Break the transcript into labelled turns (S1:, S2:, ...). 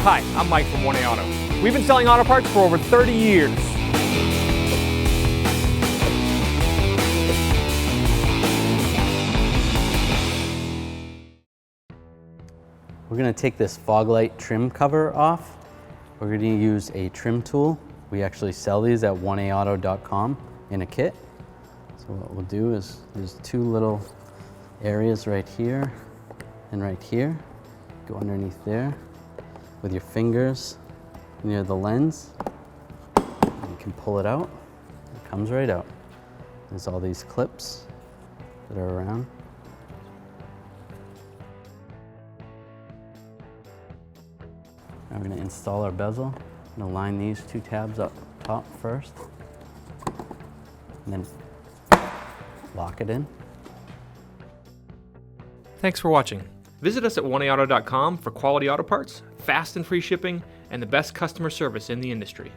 S1: Hi, I'm Mike from 1A Auto. We've been selling auto parts for over 30 years.
S2: We're going to take this fog light trim cover off. We're going to use a trim tool. We actually sell these at 1aauto.com in a kit. So what we'll do is there's two little areas right here and right here. Go underneath there with your fingers near the lens. You can pull it out. It comes right out. There's all these clips that are around. Now we're going to install our bezel. I'm going to line these two tabs up top first, and then lock it in.
S1: Thanks for watching. Visit us at 1aauto.com for quality auto parts, fast and free shipping, and the best customer service in the industry.